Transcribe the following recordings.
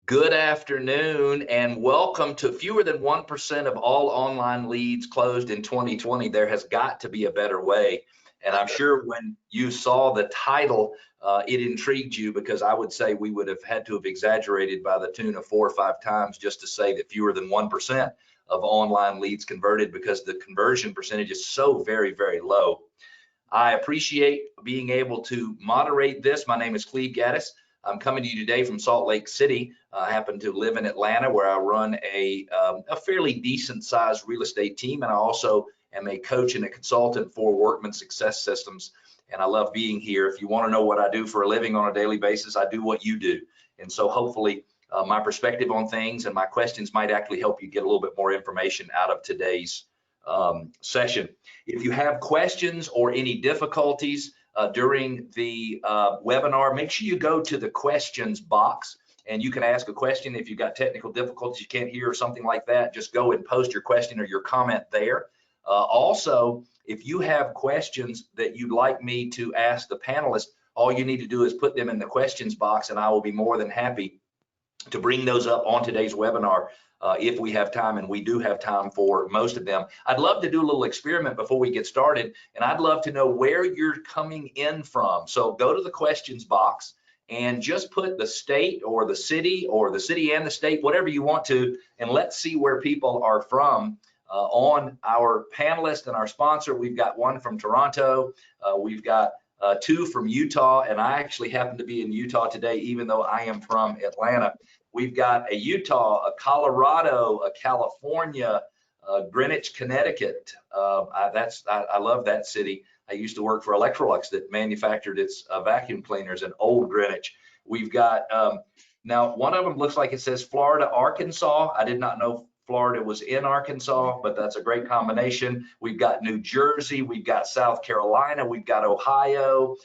Good afternoon and welcome to fewer than 1% of all online leads closed in 2020. There has got to be a better way. And I'm sure when you saw the title, it intrigued you because I would say we would have had to have exaggerated by the tune of 4 or 5 times just to say that fewer than 1% of online leads converted, because the conversion percentage is so very, very low. I appreciate being able to moderate this. My name is Cleve Gaddis. I'm coming to you today from Salt Lake City. I happen to live in Atlanta, where I run a fairly decent sized real estate team, and I also am a coach and a consultant for Workman Success Systems. And I love being here. If you want to know what I do for a living on a daily basis, I do what you do. And so hopefully my perspective on things and my questions might actually help you get a little bit more information out of today's session. If you have questions or any difficulties during the webinar, make sure you go to the questions box and you can ask a question. If you've got technical difficulties, you can't hear or something like that, just go and post your question or your comment there. Also, if you have questions that you'd like me to ask the panelists, all you need to do is put them in the questions box and I will be more than happy to bring those up on today's webinar if we have time, and we do have time for most of them. I'd love to do a little experiment before we get started, and I'd love to know where you're coming in from. So go to the questions box and just put the state or the city and the state, whatever you want to, and let's see where people are from. On our panelist and our sponsor, we've got one from Toronto, we've got 2 from Utah, and I actually happen to be in Utah today, even though I am from Atlanta. We've got a Utah, a Colorado, a California, Greenwich, Connecticut. I love that city. I used to work for Electrolux that manufactured its vacuum cleaners in old Greenwich. We've got, now one of them looks like it says Florida, Arkansas. I did not know Florida was in Arkansas, but that's a great combination. We've got New Jersey, we've got South Carolina, we've got Ohio,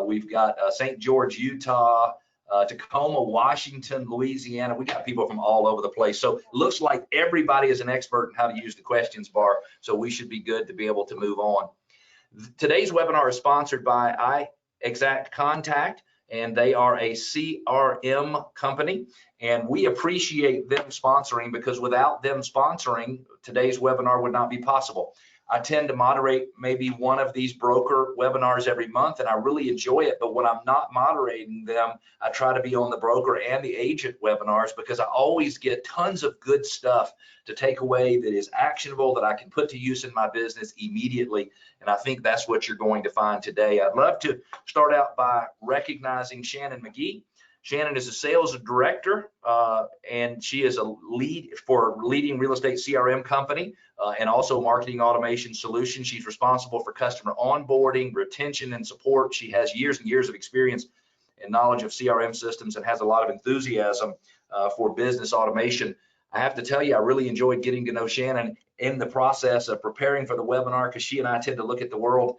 we've got St. George, Utah, Tacoma, Washington, Louisiana. We got people from all over the place. So it looks like everybody is an expert in how to use the questions bar. So we should be good to be able to move on. Today's webinar is sponsored by iExactContact, and they are a CRM company, and we appreciate them sponsoring, because without them sponsoring, today's webinar would not be possible. I tend to moderate maybe one of these broker webinars every month, and I really enjoy it. But when I'm not moderating them, I try to be on the broker and the agent webinars, because I always get tons of good stuff to take away that is actionable, that I can put to use in my business immediately. And I think that's what you're going to find today. I'd love to start out by recognizing Shannon McGee. Shannon is a sales director, and she is a lead for leading real estate CRM company and also marketing automation solutions. She's responsible for customer onboarding, retention, and support. She has years and years of experience and knowledge of CRM systems and has a lot of enthusiasm for business automation. I have to tell you, I really enjoyed getting to know Shannon in the process of preparing for the webinar, because she and I tend to look at the world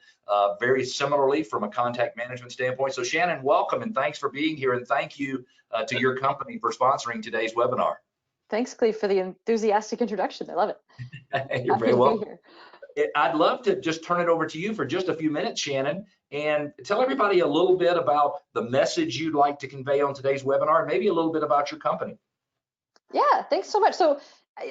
very similarly from a contact management standpoint. So Shannon, welcome, and thanks for being here, and thank you to your company for sponsoring today's webinar. Thanks, Cleve, for the enthusiastic introduction. I love it. You're very welcome. I'd love to just turn it over to you for just a few minutes, Shannon, and tell everybody a little bit about the message you'd like to convey on today's webinar, and maybe a little bit about your company. Yeah, thanks so much. So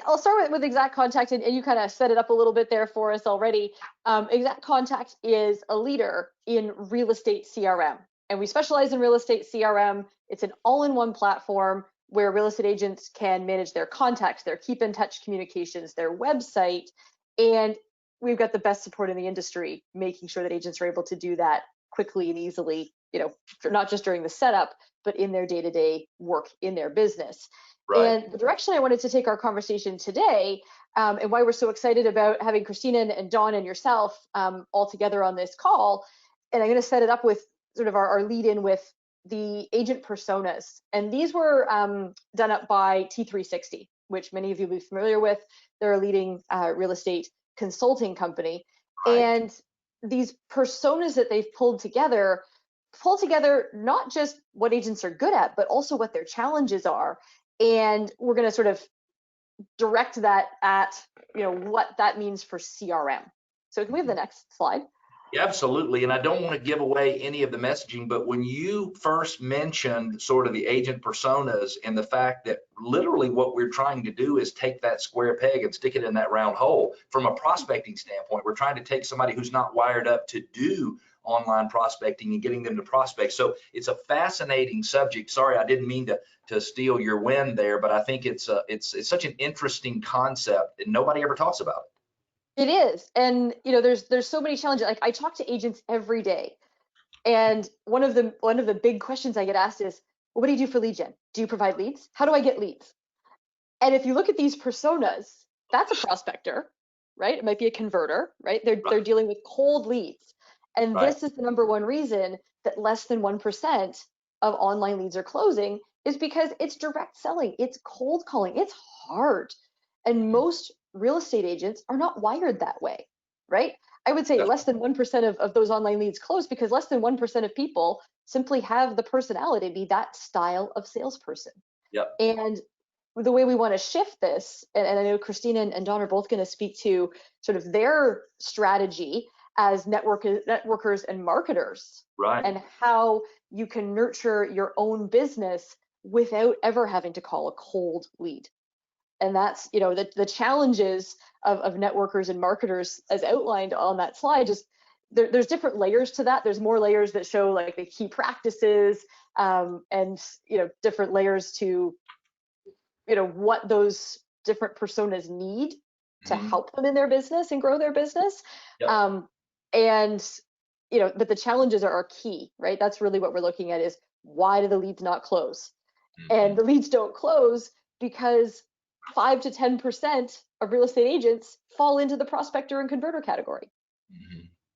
I'll start with ExactContact, and you kind of set it up a little bit there for us already. ExactContact is a leader in real estate CRM, and we specialize in real estate CRM. It's an all-in-one platform where real estate agents can manage their contacts, their keep-in-touch communications, their website, and we've got the best support in the industry, making sure that agents are able to do that quickly and easily, you know, not just during the setup, but in their day-to-day work in their business. Right. And the direction I wanted to take our conversation today, and why we're so excited about having Christina and Dawn and yourself all together on this call, and I'm going to set it up with sort of our lead in with the agent personas. And these were done up by T360, which many of you will be familiar with. They're a leading real estate consulting company. Right. And these personas that they've pull together not just what agents are good at, but also what their challenges are. And we're going to sort of direct that at, you know, what that means for CRM. So can we have the next slide? Absolutely, and I don't want to give away any of the messaging, but when you first mentioned sort of the agent personas and the fact that literally what we're trying to do is take that square peg and stick it in that round hole, from a prospecting standpoint, we're trying to take somebody who's not wired up to do online prospecting and getting them to prospect. So it's a fascinating subject. Sorry, I didn't mean to steal your win there, but I think it's such an interesting concept and nobody ever talks about it. It is. And there's so many challenges. Like I talk to agents every day. And one of the big questions I get asked is, well, what do you do for lead gen? Do you provide leads? How do I get leads? And if you look at these personas, that's a prospector, right? It might be a converter, right? They're dealing with cold leads. And Right. this is the number one reason that less than 1% of online leads are closing, is because it's direct selling, it's cold calling, it's hard. And most real estate agents are not wired that way, right? I would say less than 1% of those online leads close because less than 1% of people simply have the personality to be that style of salesperson. Yep. And the way we want to shift this, and I know Christina and Don are both going to speak to sort of their strategy as networkers and marketers, Right. and how you can nurture your own business without ever having to call a cold lead. And that's, the challenges of networkers and marketers as outlined on that slide. Just there's different layers to that. There's more layers that show like the key practices, and different layers to what those different personas need to help them in their business and grow their business. Yep. And but the challenges are key, right? That's really what we're looking at, is why do the leads not close? And the leads don't close because 5 to 10% of real estate agents fall into the prospector and converter category.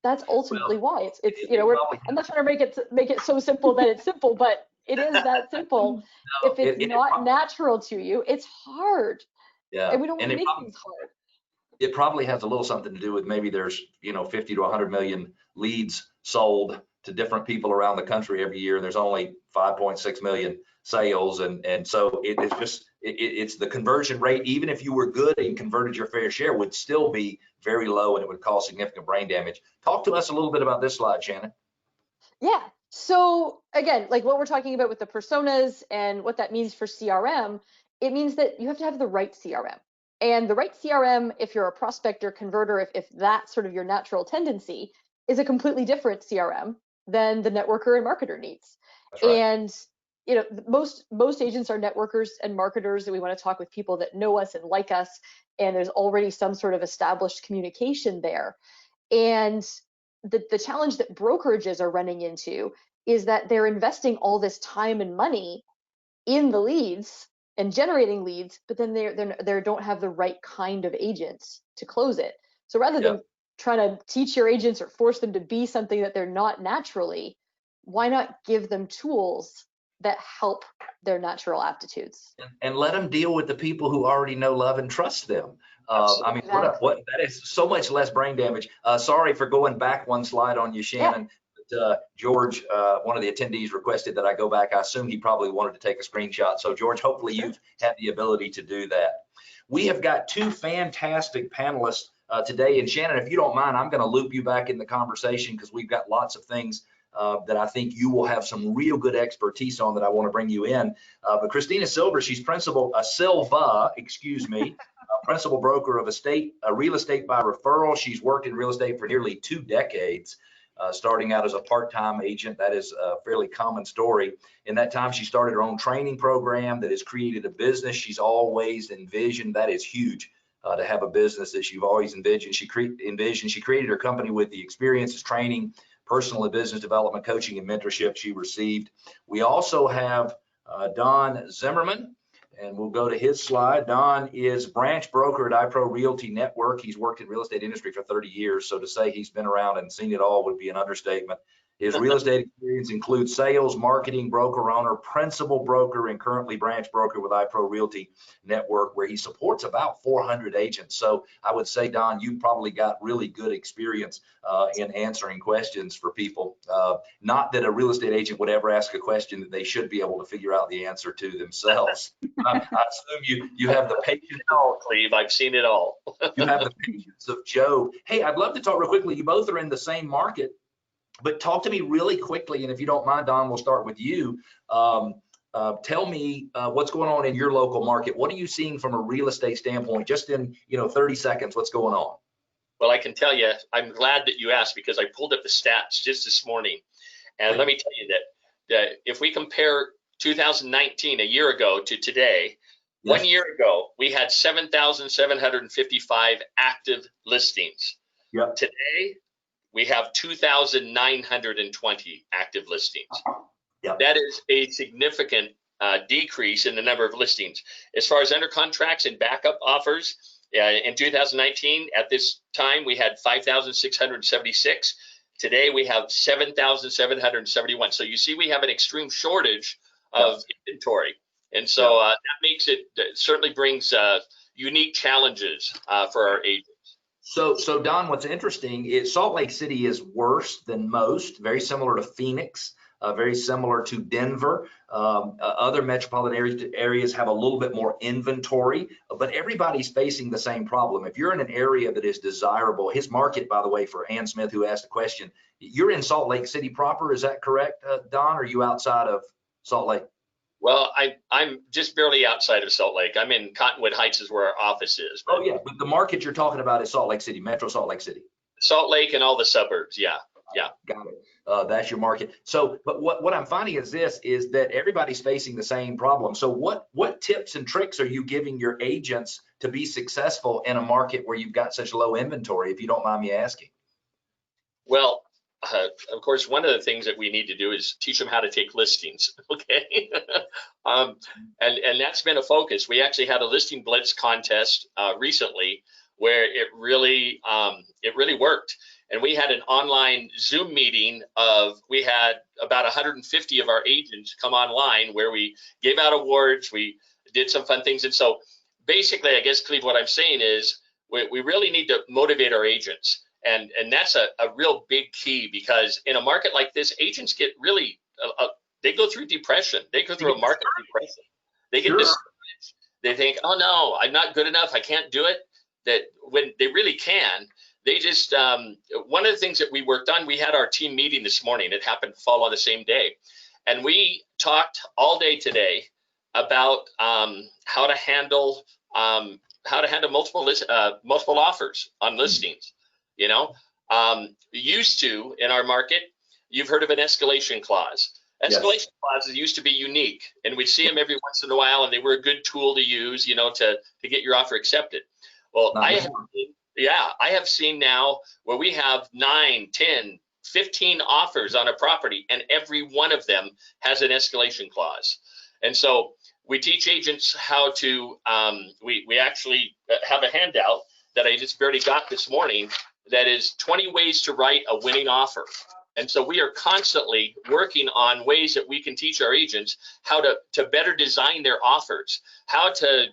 That's ultimately why I'm not trying to make it so simple that it's simple, but it is that simple. No, if it's not natural to you, it's hard. Yeah. And we don't want to make things hard. It probably has a little something to do with maybe there's 50 to 100 million leads sold to different people around the country every year, and there's only 5.6 million sales, and so it's the conversion rate. Even if you were good and converted your fair share, would still be very low, and it would cause significant brain damage. Talk to us a little bit about this slide, Shannon. Yeah. So again, like what we're talking about with the personas and what that means for CRM, it means that you have to have the right CRM. And the right CRM, if you're a prospector, converter, if that's sort of your natural tendency, is a completely different CRM than the networker and marketer needs. That's right. And most agents are networkers and marketers, and we want to talk with people that know us and like us, and there's already some sort of established communication there. And the challenge that brokerages are running into is that they're investing all this time and money in the leads and generating leads, but then they don't have the right kind of agents to close it. So rather than trying to teach your agents or force them to be something that they're not naturally, why not give them tools that help their natural aptitudes? And let them deal with the people who already know, love, and trust them. I mean, Exactly. that is so much less brain damage. Sorry for going back one slide on you, Shannon. But, George, one of the attendees requested that I go back. I assume he probably wanted to take a screenshot. So George, hopefully you've had the ability to do that. We have got two fantastic panelists today. And Shannon, if you don't mind, I'm going to loop you back in the conversation because we've got lots of things that I think you will have some real good expertise on that I want to bring you in. But Christina Silva, she's principal broker of real estate by referral. She's worked in real estate for nearly 2 decades, starting out as a part-time agent. That is a fairly common story. In that time, she started her own training program that has created a business she's always envisioned. That is huge. To have a business that you've always envisioned. She created her company with the experiences, training, personal and business development, coaching, and mentorship she received. We also have Don Zimmerman, and we'll go to his slide. Don is branch broker at iPro Realty Network. He's worked in the real estate industry for 30 years, so to say he's been around and seen it all would be an understatement. His real estate experience includes sales, marketing, broker owner, principal broker, and currently branch broker with iPro Realty Network, where he supports about 400 agents. So I would say, Don, you probably got really good experience in answering questions for people. Not that a real estate agent would ever ask a question that they should be able to figure out the answer to themselves. I assume you have the patience. Oh, Cleve, I've seen it all. You have the patience of Joe. Hey, I'd love to talk real quickly. You both are in the same market, but talk to me really quickly. And if you don't mind, Don, we'll start with you. Tell me what's going on in your local market. What are you seeing from a real estate standpoint? Just in 30 seconds, what's going on? Well, I can tell you, I'm glad that you asked, because I pulled up the stats just this morning. And let me tell you that if we compare 2019, a year ago, to today, yes. 1 year ago, we had 7,755 active listings. Yep. Today, we have 2,920 active listings. Yep. That is a significant decrease in the number of listings. As far as under contracts and backup offers, in 2019, at this time, we had 5,676. Today, we have 7,771. So you see, we have an extreme shortage of inventory. And so that makes it, certainly brings unique challenges for our agents. So Don, what's interesting is Salt Lake City is worse than most, very similar to Phoenix, very similar to Denver. Other metropolitan areas have a little bit more inventory, but everybody's facing the same problem. If you're in an area that is desirable, his market, by the way, for Ann Smith, who asked the question, you're in Salt Lake City proper, is that correct, Don? Or are you outside of Salt Lake? Well, I'm just barely outside of Salt Lake. I'm in Cottonwood Heights is where our office is. Oh yeah, but the market you're talking about is Salt Lake City, Metro Salt Lake City. Salt Lake and all the suburbs, yeah. Got it. That's your market. So, but what I'm finding is that everybody's facing the same problem. So what tips and tricks are you giving your agents to be successful in a market where you've got such low inventory, if you don't mind me asking? Well, of course, one of the things that we need to do is teach them how to take listings, okay? And that's been a focus. We actually had a listing blitz contest recently where it really worked. And we had an online Zoom meeting we had about 150 of our agents come online where we gave out awards, we did some fun things. And so basically, I guess, Cleve, what I'm saying is we really need to motivate our agents. And that's a real big key, because in a market like this, agents get really, they go through depression. They go through a market depression. They get discouraged. They think, oh no, I'm not good enough, I can't do it. That when they really can, they just, one of the things that we worked on, we had our team meeting this morning. It happened to fall on the same day. And we talked all day today about how to handle multiple offers on listings. Used to, in our market, you've heard of an escalation clause. Escalation clauses used to be unique, and we'd see them every once in a while, and they were a good tool to use, to get your offer accepted. Well, I have seen now where we have 9, 10, 15 offers on a property, and every one of them has an escalation clause. And so we teach agents how to, we actually have a handout that I just barely got this morning that is 20 ways to write a winning offer. And so we are constantly working on ways that we can teach our agents how to better design their offers, how to,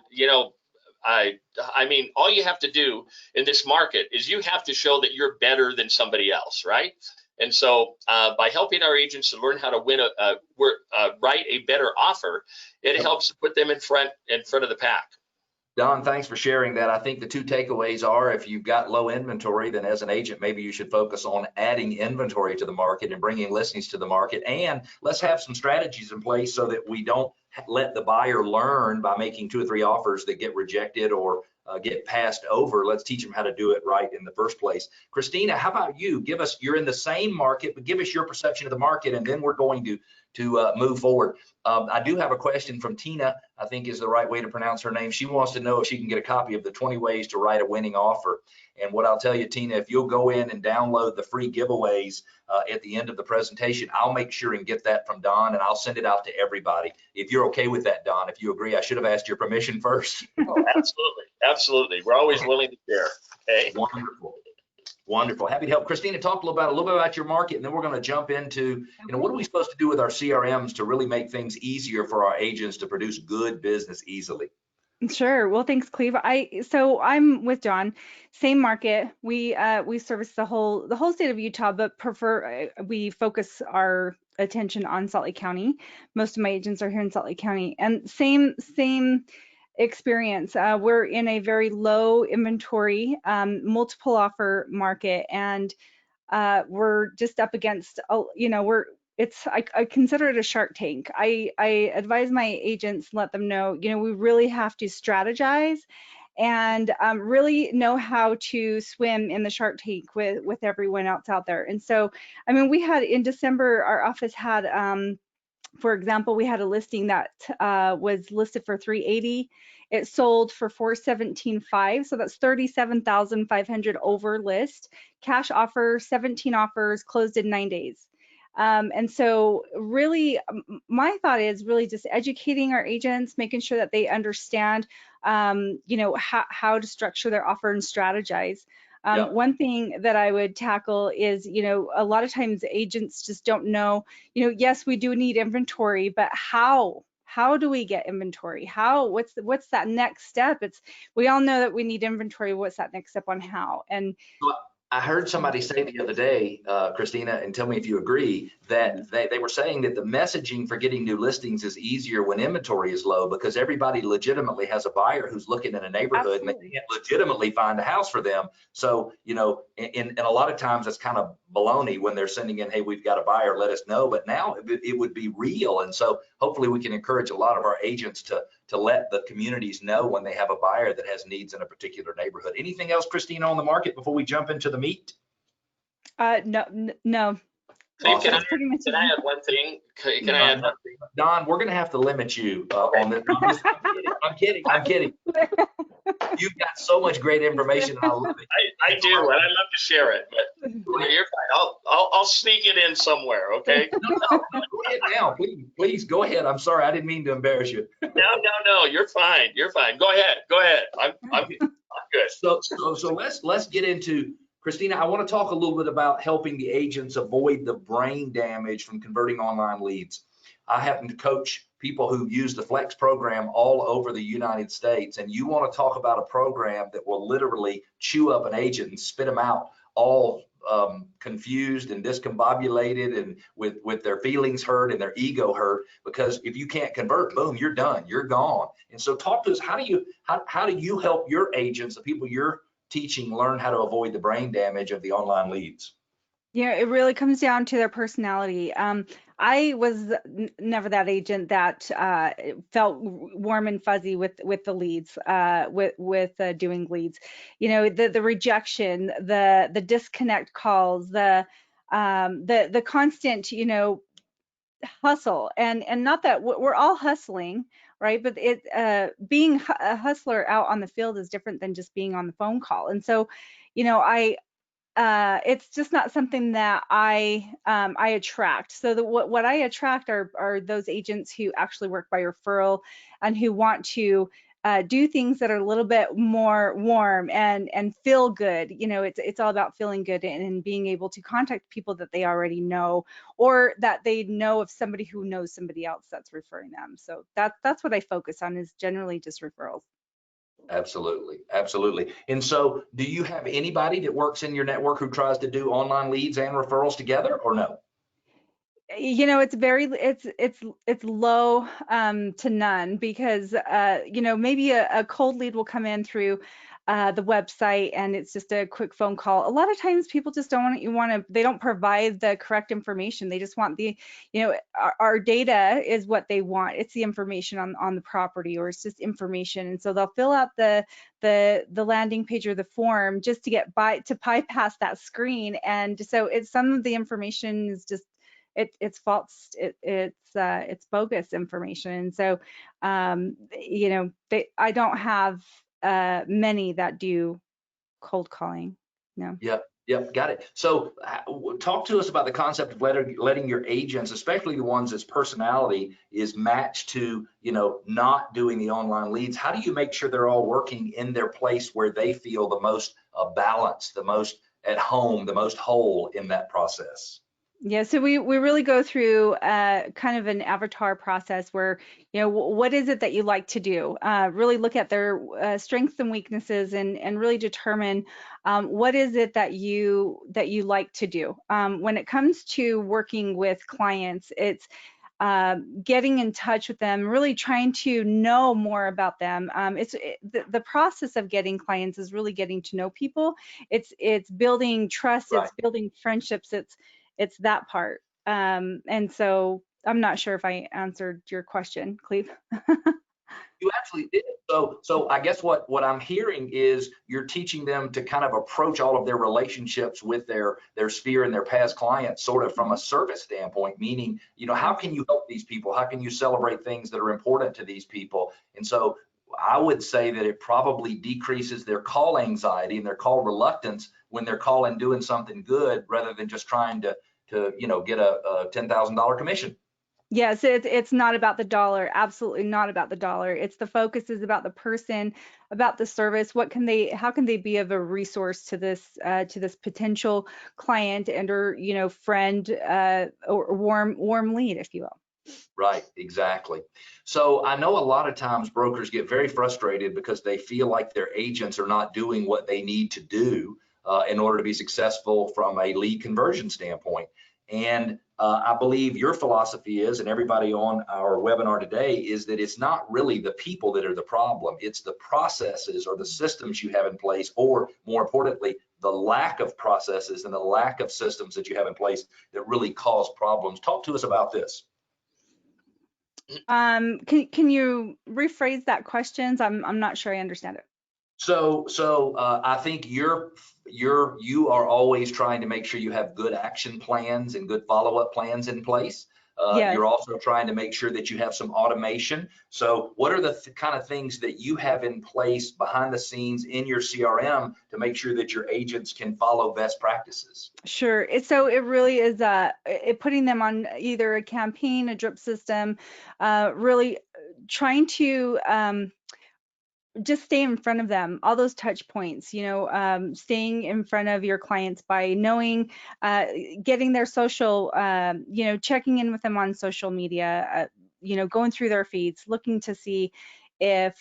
I mean, all you have to do in this market is you have to show that you're better than somebody else, right? And so by helping our agents to learn how to write a better offer, it helps put them in front of the pack. Don, thanks for sharing that. I think the two takeaways are, if you've got low inventory, then as an agent, maybe you should focus on adding inventory to the market and bringing listings to the market. And let's have some strategies in place so that we don't let the buyer learn by making 2 or 3 offers that get rejected or get passed over. Let's teach them how to do it right in the first place. Christina, how about you? You're in the same market, but give us your perception of the market, and then we're going to move forward. I do have a question from Tina, I think is the right way to pronounce her name. She wants to know if she can get a copy of the 20 ways to write a winning offer. And what I'll tell you, Tina, if you'll go in and download the free giveaways at the end of the presentation, I'll make sure and get that from Don, and I'll send it out to everybody. If you're okay with that, Don, if you agree, I should have asked your permission first. Oh, absolutely. Absolutely. We're always willing to share. Okay. Wonderful. Wonderful. Happy to help. Christina, talk a little bit about your market, and then we're going to jump into, what are we supposed to do with our CRMs to really make things easier for our agents to produce good business easily? Sure. Well, thanks, Cleve. So I'm with John. Same market. We service the whole state of Utah, but we focus our attention on Salt Lake County. Most of my agents are here in Salt Lake County, and same experience. We're in a very low inventory, multiple offer market, and we're just up against, I consider it a Shark Tank. I advise my agents, let them know, we really have to strategize and really know how to swim in the Shark Tank with everyone else out there. And so, I mean, we had in December, our office had, for example, we had a listing that was listed for $380. It sold for $417.5, so that's $37,500 over list. Cash offer, 17 offers, closed in 9 days. And so really, my thought is really just educating our agents, making sure that they understand, how to structure their offer and strategize. One thing that I would tackle is, a lot of times agents just don't know, yes, we do need inventory, but how do we get inventory? What's that next step? We all know that we need inventory. What's that next step on how? And I heard somebody say the other day, Christina, and tell me if you agree, that they were saying that the messaging for getting new listings is easier when inventory is low, because everybody legitimately has a buyer who's looking in a neighborhood. Absolutely. And they can't legitimately find a house for them. So, in a lot of times that's kind of baloney when they're sending in, hey, we've got a buyer, let us know. But now it would be real. And so hopefully we can encourage a lot of our agents to let the communities know when they have a buyer that has needs in a particular neighborhood. Anything else, Christina, on the market before we jump into the meat? No. Awesome. Can I add one thing? Can I add one thing? Don, we're going to have to limit you on this. I'm kidding. You've got so much great information. And I love it. I do, and I love to share it. But you're fine. I'll sneak it in somewhere. Okay. No, go ahead now, please go ahead. I'm sorry, I didn't mean to embarrass you. No. You're fine. Go ahead. I'm good. So let's get into. Christina, I want to talk a little bit about helping the agents avoid the brain damage from converting online leads. I happen to coach people who use the Flex program all over the United States, and you want to talk about a program that will literally chew up an agent and spit them out all confused and discombobulated and with their feelings hurt and their ego hurt, because if you can't convert, boom, you're done, you're gone. And so talk to us, how do you help your agents, the people you're teaching, learn how to avoid the brain damage of the online leads? Yeah, it really comes down to their personality. I was never that agent that felt warm and fuzzy with the leads, with doing leads. The rejection, the disconnect calls, the constant, hustle, and not that we're all hustling, right? But being a hustler out on the field is different than just being on the phone call. And so, it's just not something that I attract. So what I attract are those agents who actually work by referral and who want to do things that are a little bit more warm and feel good. It's all about feeling good and being able to contact people that they already know, or that they know of somebody who knows somebody else that's referring them. So that's what I focus on, is generally just referrals. Absolutely. And so do you have anybody that works in your network who tries to do online leads and referrals together, or no? It's low to none, because maybe a cold lead will come in through the website and it's just a quick phone call. A lot of times people just they don't provide the correct information. They just want our data is what they want. It's the information on the property, or it's just information. And so they'll fill out the landing page or the form just to bypass that screen. And so it's some of the information is just, it's false, it's bogus information. And so, I don't have many that do cold calling. No. Yep, got it. So talk to us about the concept of letting your agents, especially the ones that's personality is matched to, not doing the online leads. How do you make sure they're all working in their place where they feel the most balanced, the most at home, the most whole in that process? Yeah, so we really go through kind of an avatar process where, you know, what is it that you like to do? Really look at their strengths and weaknesses, and really determine what is it that you like to do. When it comes to working with clients, it's getting in touch with them, really trying to know more about them. The process of getting clients is really getting to know people. It's building trust. Right. It's building friendships. It's that part. And so I'm not sure if I answered your question, Cleve. You actually did. So I guess what I'm hearing is you're teaching them to kind of approach all of their relationships with their sphere and their past clients sort of from a service standpoint, meaning, you know, how can you help these people? How can you celebrate things that are important to these people? And so I would say that it probably decreases their call anxiety and their call reluctance when they're calling doing something good rather than just trying to you know, get a $10,000 commission. Yes, it's not about the dollar. Absolutely not about the dollar. It's the focus is about the person, about the service. How can they be of a resource to this potential client and or, you know, friend, or warm lead, if you will. Right, exactly. So I know a lot of times brokers get very frustrated because they feel like their agents are not doing what they need to do in order to be successful from a lead conversion standpoint. And I believe your philosophy is, and everybody on our webinar today, is that it's not really the people that are the problem. It's the processes or the systems you have in place, or more importantly, the lack of processes and the lack of systems that you have in place that really cause problems. Talk to us about this. Can you rephrase that question? I'm not sure I understand it. So I think you are always trying to make sure you have good action plans and good follow-up plans in place. Yes. You're also trying to make sure that you have some automation. So what are the kind of things that you have in place behind the scenes in your CRM to make sure that your agents can follow best practices? Sure. So it really is putting them on either a campaign, a drip system, really trying to just stay in front of them, all those touch points, you know, staying in front of your clients by knowing, getting their social, you know, checking in with them on social media, you know, going through their feeds, looking to see if,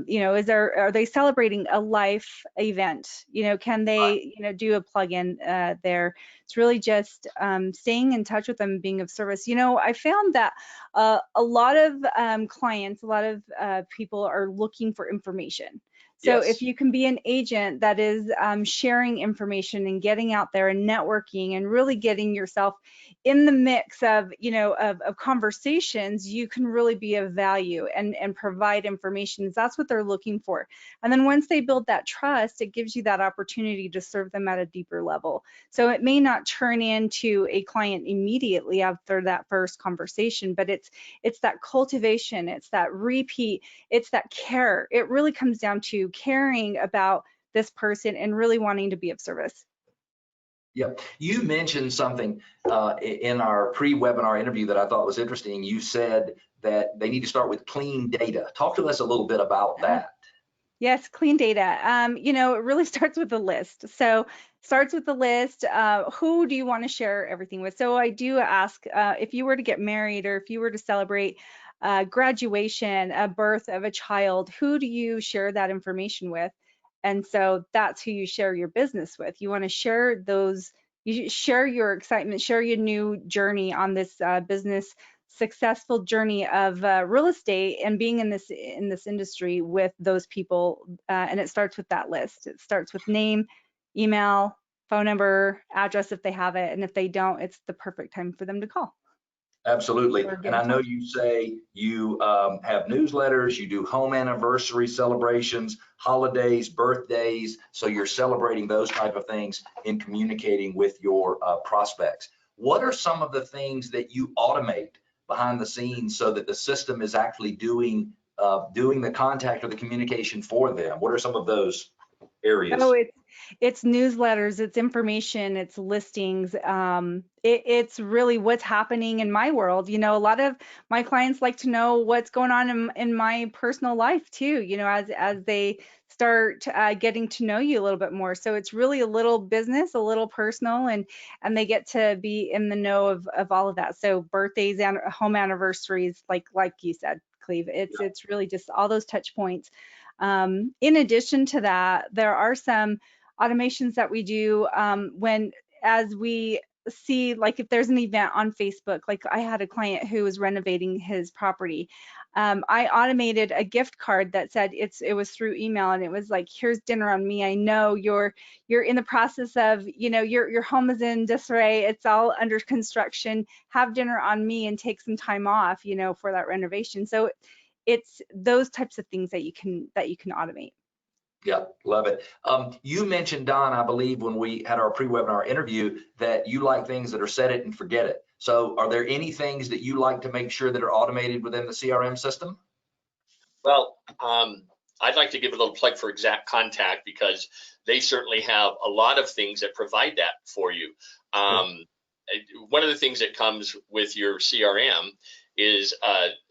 you know, are they celebrating a life event? You know, can they, you know, do a plug-in there? It's really just staying in touch with them, being of service. You know, I found that a lot of clients, a lot of people are looking for information. So Yes. if you can be an agent that is sharing information and getting out there and networking and really getting yourself in the mix of, you know, of conversations, you can really be of value and provide information. That's what they're looking for. And then once they build that trust, it gives you that opportunity to serve them at a deeper level. So it may not turn into a client immediately after that first conversation, but it's that cultivation, it's that repeat, it's that care. It really comes down to caring about this person and really wanting to be of service. Yeah, you mentioned something in our pre-webinar interview that I thought was interesting. You said that they need to start with clean data. Talk to us a little bit about that. Yes, clean data. You know, it really starts with a list. So starts with the list. Who do you want to share everything with? So I do ask if you were to get married or if you were to celebrate graduation, a birth of a child, who do you share that information with? And so that's who you share your business with. You want to share those, you share your excitement, share your new journey on this business successful journey of real estate and being in this industry with those people, and it starts with that list. It starts with name, email, phone number, address if they have it, and if they don't, it's the perfect time for them to call. Absolutely. Or get And in I know touch. you say you have newsletters, you do home anniversary celebrations, holidays, birthdays. So you're celebrating those type of things in communicating with your prospects. What are some of the things that you automate behind the scenes so that the system is actually doing the contact or the communication for them? What are some of those areas? Oh, it's newsletters, it's information, it's listings. It's really what's happening in my world. You know, a lot of my clients like to know what's going on in my personal life too, you know, as they start getting to know you a little bit more. So it's really a little business, a little personal, and they get to be in the know of all of that. So birthdays and home anniversaries, like you said, Cleve, it's really just all those touch points. In addition to that, there are some automations that we do as we see, like if there's an event on Facebook, like I had a client who was renovating his property. I automated a gift card that said it was through email, and it was like, here's dinner on me. I know you're in the process of, you know, your home is in disarray. It's all under construction. Have dinner on me and take some time off, you know, for that renovation. So it's those types of things that you can automate. Yeah, love it. You mentioned, Don, I believe when we had our pre-webinar interview, that you like things that are set it and forget it. So are there any things that you like to make sure that are automated within the CRM system? Well, I'd like to give a little plug for Exact Contact, because they certainly have a lot of things that provide that for you. One of the things that comes with your CRM is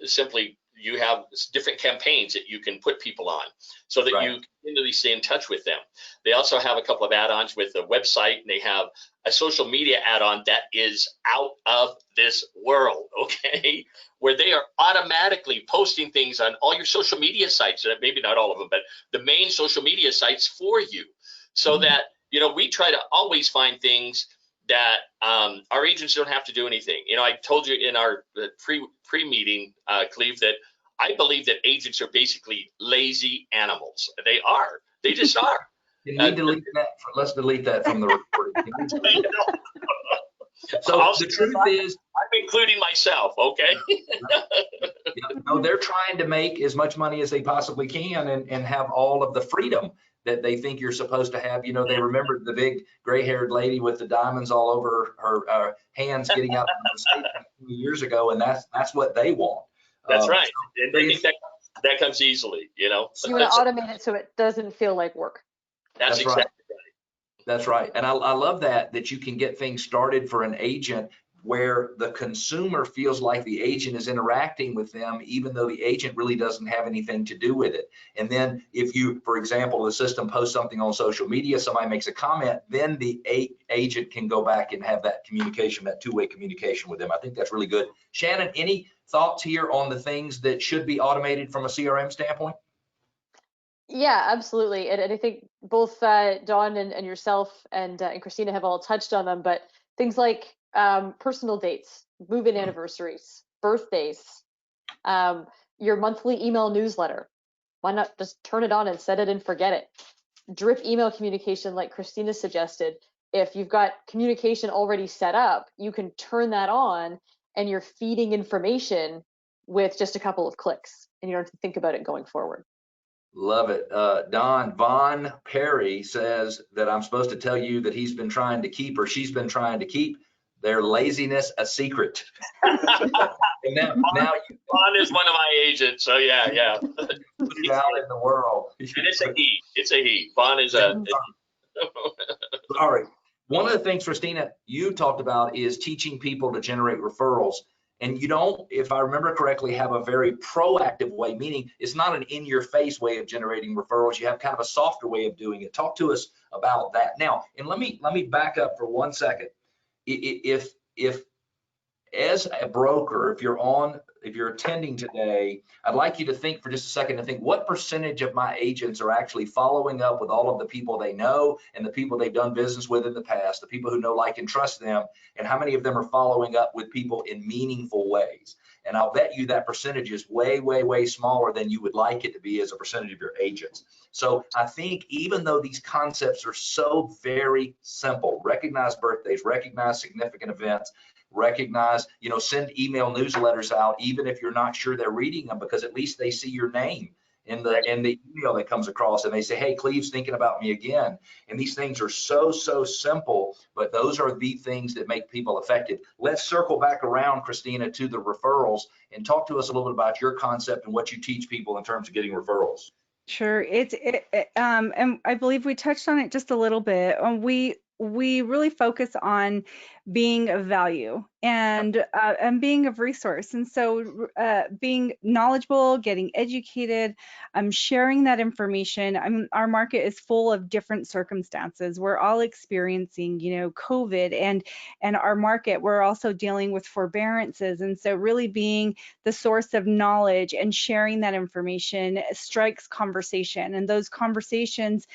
simply you have different campaigns that you can put people on so that you continually stay in touch with them. They also have a couple of add-ons with the website, and they have a social media add-on that is out of this world, okay? Where they are automatically posting things on all your social media sites, maybe not all of them, but the main social media sites for you, so that, you know, we try to always find things that our agents don't have to do anything. You know, I told you in our pre-meeting, Cleve, that I believe that agents are basically lazy animals. They are. They just are. Can we delete that? Let's delete that from the recording. So the truth is, I'm including myself, okay? no, they're trying to make as much money as they possibly can and have all of the freedom that they think you're supposed to have. You know, they remembered the big gray-haired lady with the diamonds all over her hands getting out of the state a few years ago, and that's what they want. That's right. And they think that comes easily, you know. You want to automate it so it doesn't feel like work. That's exactly right. That's right. And I love that you can get things started for an agent where the consumer feels like the agent is interacting with them, even though the agent really doesn't have anything to do with it. And then if you, for example, the system posts something on social media, somebody makes a comment, then the agent can go back and have that communication, that two-way communication with them. I think that's really good. Shannon, any thoughts here on the things that should be automated from a CRM standpoint? Yeah, absolutely. And I think both Dawn and yourself and Christina have all touched on them, but things like personal dates, move-in anniversaries, birthdays, your monthly email newsletter. Why not just turn it on and set it and forget it? Drip email communication, like Christina suggested. If you've got communication already set up, you can turn that on and you're feeding information with just a couple of clicks, and you don't have to think about it going forward. Love it. Don Von Perry says that I'm supposed to tell you that he's been trying to keep, or she's been trying to keep, their laziness a secret. And now Vaughn is one of my agents, so yeah. Put it out in the world. And it's a he. It's a he. Vaughn is a. All right. One of the things, Christina, you talked about is teaching people to generate referrals. And you don't, if I remember correctly, have a very proactive way, meaning it's not an in-your-face way of generating referrals. You have kind of a softer way of doing it. Talk to us about that now. And let me back up for 1 second. If as a broker, if you're attending today, I'd like you to think for just a second and think, what percentage of my agents are actually following up with all of the people they know and the people they've done business with in the past, the people who know, like, and trust them, and how many of them are following up with people in meaningful ways? And I'll bet you that percentage is way, way, way smaller than you would like it to be as a percentage of your agents. So I think even though these concepts are so very simple, recognize birthdays, recognize significant events, recognize, send email newsletters out, even if you're not sure they're reading them, because at least they see your name in the email that comes across, and they say, hey, Cleve's thinking about me again. And these things are so simple, but those are the things that make people effective. Let's circle back around, Christina, to the referrals and talk to us a little bit about your concept and what you teach people in terms of getting referrals. Sure. And I believe we touched on it just a little bit. We really focus on being of value and being of resource. And so being knowledgeable, getting educated, sharing that information. Our market is full of different circumstances. We're all experiencing, COVID, and our market, we're also dealing with forbearances. And so really being the source of knowledge and sharing that information strikes conversation, and those conversations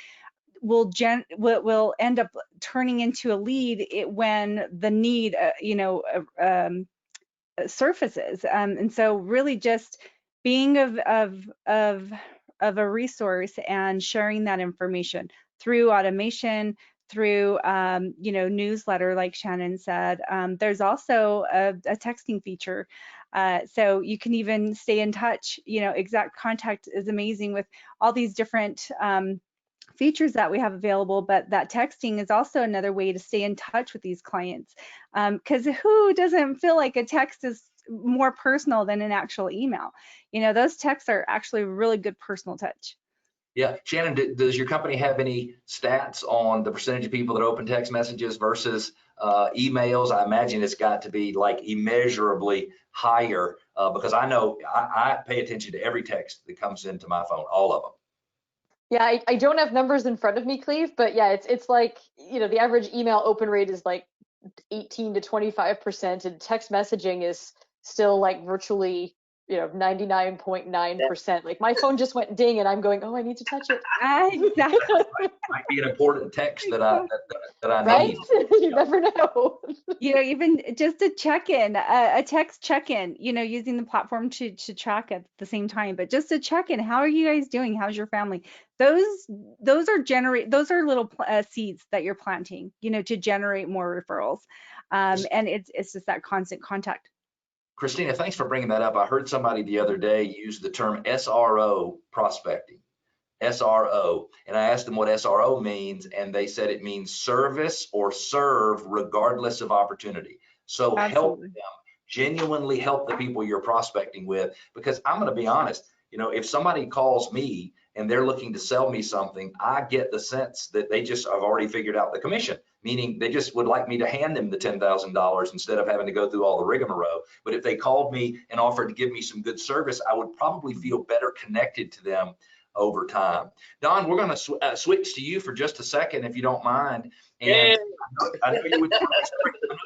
will end up turning into a lead when the need surfaces. And so really just being of a resource and sharing that information through automation, through newsletter, like Shannon said. There's also a texting feature, so you can even stay in touch. Exact Contact is amazing with all these different features that we have available, but that texting is also another way to stay in touch with these clients, because who doesn't feel like a text is more personal than an actual email? Those texts are actually a really good personal touch. Yeah, Shannon, does your company have any stats on the percentage of people that open text messages versus emails? I imagine it's got to be like immeasurably higher, because I know I pay attention to every text that comes into my phone, all of them. Yeah, I don't have numbers in front of me, Cleve, but yeah, it's like, the average email open rate is like 18 to 25%, and text messaging is still like virtually, 99.9%. Like my phone just went ding and I'm going, oh, I need to touch it. Exactly. Might be an important text that I Right? need. You never know. Even just a check-in, a text check-in, using the platform to track at the same time, but just a check-in. How are you guys doing? How's your family? Those are little seeds that you're planting, to generate more referrals. And it's just that constant contact. Christina, thanks for bringing that up. I heard somebody the other day use the term SRO prospecting. SRO, and I asked them what SRO means, and they said it means service or serve regardless of opportunity. So Absolutely. help them, genuinely help the people you're prospecting with, because I'm going to be honest, if somebody calls me and they're looking to sell me something, I get the sense that they just have already figured out the commission, meaning they just would like me to hand them the $10,000 instead of having to go through all the rigmarole. But if they called me and offered to give me some good service, I would probably feel better connected to them over time. Don, we're going to switch to you for just a second, if you don't mind. And I know you would. I know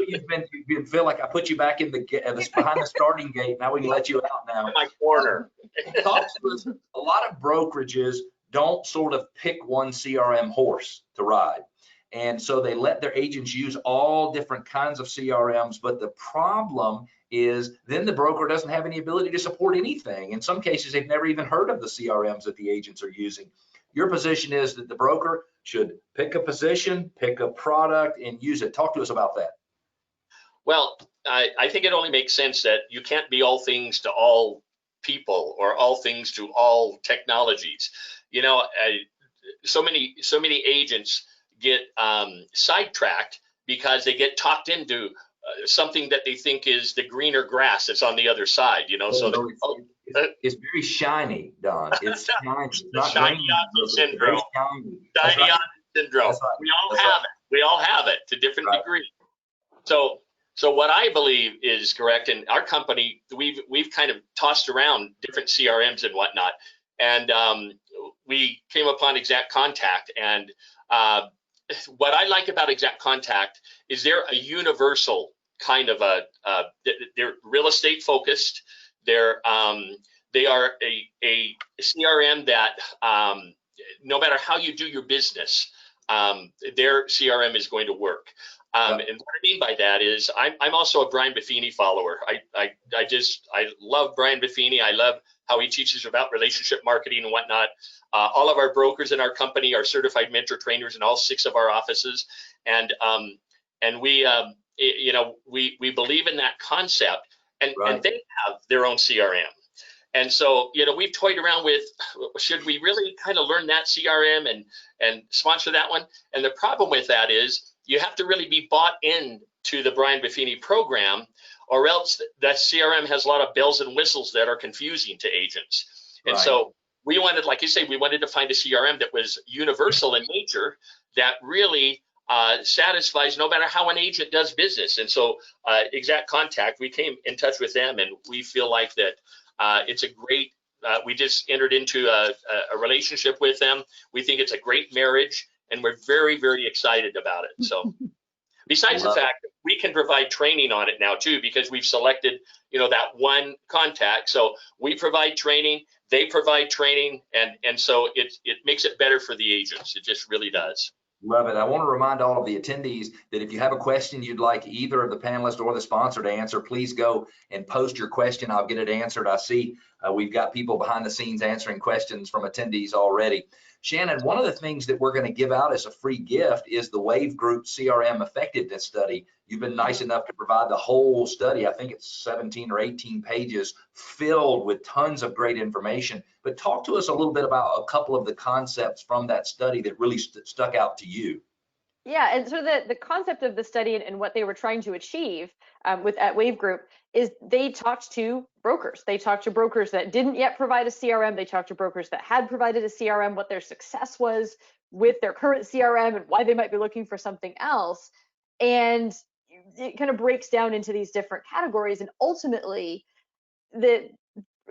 you've feel like I put you back in behind the starting gate. Now we can let you out now. My corner. Talk to us. A lot of brokerages don't sort of pick one CRM horse to ride. And so they let their agents use all different kinds of CRMs, but the problem is then the broker doesn't have any ability to support anything. In some cases, they've never even heard of the CRMs that the agents are using. Your position is that the broker should pick a position, pick a product, and use it. Talk to us about that. Well, I think it only makes sense that you can't be all things to all people or all things to all technologies. So many agents get sidetracked because they get talked into something that they think is the greener grass that's on the other side, it's very shiny, Don. It's shiny. It's not shiny object syndrome. Shiny object syndrome. Right. We all have it. We all have it to different degrees. So what I believe is correct, and our company, we've kind of tossed around different CRMs and whatnot, and we came upon Exact Contact. And what I like about Exact Contact is they're a universal kind of they're real estate focused. They are a CRM that no matter how you do your business, their CRM is going to work. And what I mean by that is I'm also a Brian Buffini follower. I love Brian Buffini. I love how he teaches about relationship marketing and whatnot. All of our brokers in our company are certified mentor trainers in all 6 of our offices, and we believe in that concept, and they have their own CRM. And so, we've toyed around with, should we really kind of learn that CRM and sponsor that one? And the problem with that is you have to really be bought into the Brian Buffini program, or else that CRM has a lot of bells and whistles that are confusing to agents. And so we wanted, like you say, we wanted to find a CRM that was universal in nature, that really satisfies no matter how an agent does business. And so Exact Contact, we came in touch with them, and we feel like that it's a great, we just entered into a relationship with them. We think it's a great marriage, and we're very, very excited about it. So besides the fact that we can provide training on it now too, because we've selected, that one contact. So we provide training, they provide training, and so it makes it better for the agents. It just really does. Love it. I want to remind all of the attendees that if you have a question you'd like either of the panelists or the sponsor to answer, please go and post your question. I'll get it answered. I see we've got people behind the scenes answering questions from attendees already. Shannon, one of the things that we're going to give out as a free gift is the Wave Group CRM Effectiveness Study. You've been nice enough to provide the whole study. I think it's 17 or 18 pages filled with tons of great information. But talk to us a little bit about a couple of the concepts from that study that really stuck out to you. Yeah, and so the concept of the study and what they were trying to achieve at Wave Group is they talked to brokers. They talked to brokers that didn't yet provide a CRM. They talked to brokers that had provided a CRM, what their success was with their current CRM and why they might be looking for something else. And it kind of breaks down into these different categories. And ultimately, the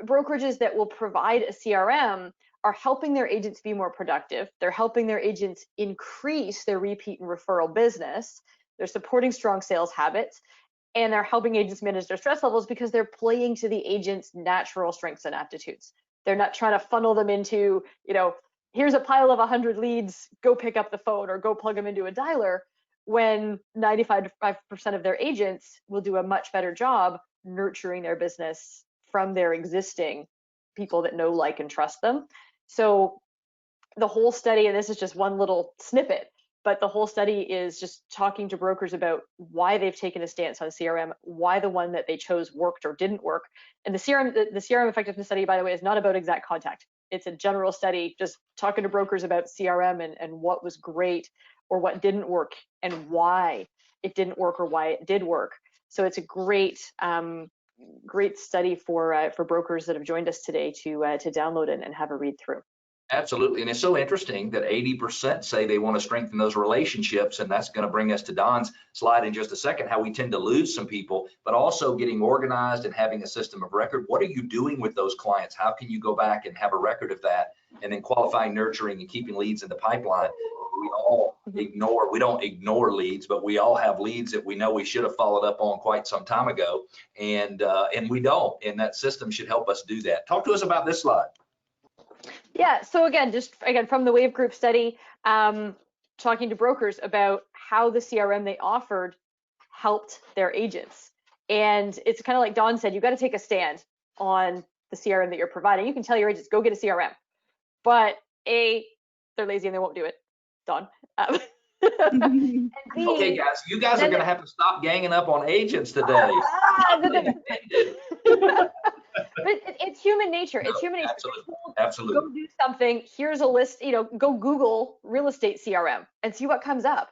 brokerages that will provide a CRM are helping their agents be more productive. They're helping their agents increase their repeat and referral business. They're supporting strong sales habits, and they're helping agents manage their stress levels because they're playing to the agent's natural strengths and aptitudes. They're not trying to funnel them into, here's a pile of 100 leads, go pick up the phone or go plug them into a dialer, when 95% of their agents will do a much better job nurturing their business from their existing people that know, like, and trust them. So the whole study, and this is just one little snippet, but the whole study is just talking to brokers about why they've taken a stance on CRM, why the one that they chose worked or didn't work. And the CRM effectiveness study, by the way, is not about Exact Contact. It's a general study just talking to brokers about CRM and what was great or what didn't work and why it didn't work or why it did work. So it's a great study for brokers that have joined us today to download and have a read through. Absolutely. And it's so interesting that 80% say they want to strengthen those relationships. And that's going to bring us to Don's slide in just a second, how we tend to lose some people, but also getting organized and having a system of record. What are you doing with those clients? How can you go back and have a record of that? And then qualifying, nurturing, and keeping leads in the pipeline. We don't ignore leads, but we all have leads that we know we should have followed up on quite some time ago. And we don't. And that system should help us do that. Talk to us about this slide. Yeah, so again, from the Wave Group study, talking to brokers about how the CRM they offered helped their agents. And it's kind of like Don said, you got to take a stand on the CRM that you're providing. You can tell your agents, go get a CRM, but A, they're lazy and they won't do it, Don. And B, okay, guys, you guys are going to have to stop ganging up on agents today. But it's human nature. It's human nature. Absolutely. Go do something. Here's a list. Go Google real estate CRM and see what comes up.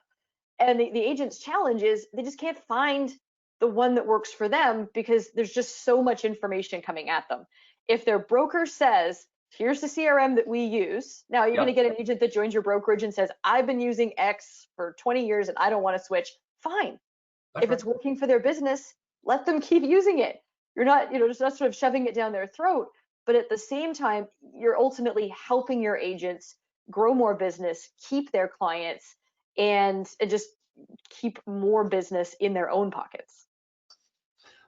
And the agent's challenge is they just can't find the one that works for them because there's just so much information coming at them. If their broker says, here's the CRM that we use. Now you're going to get an agent that joins your brokerage and says, I've been using X for 20 years and I don't want to switch. Fine. If it's working for their business, let them keep using it. You're not, just not sort of shoving it down their throat, but at the same time, you're ultimately helping your agents grow more business, keep their clients, and just keep more business in their own pockets.